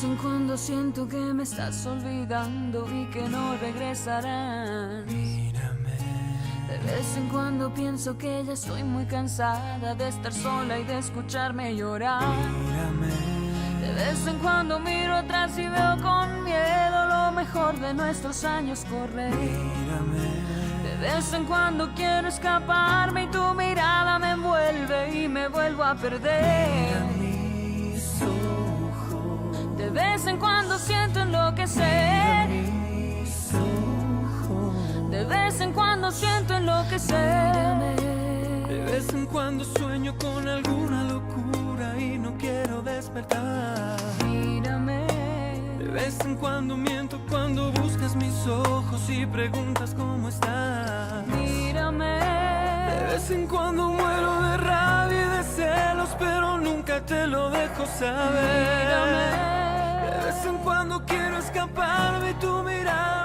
vez en cuando siento que me estás olvidando y que no regresarás. Mírame. De vez en cuando pienso que ya estoy muy cansada de estar sola y de escucharme llorar. Mírame. De vez en cuando miro atrás y veo con miedo lo mejor de nuestros años correr. Mírame. De vez en cuando quiero escaparme y tu mirada me envuelve y me vuelvo a perder. Mis ojos. De vez en cuando siento enloquecer. Mis ojos. De vez en cuando siento enloquecer. De vez en cuando sueño con alguna locura y no quiero despertar. Mírame. De vez en cuando miento cuando buscas mis ojos y preguntas cómo estás. Mírame. De vez en cuando muero de rabia y de celos, pero nunca te lo dejo saber. Mírame. De vez en cuando quiero escaparme y tu mirada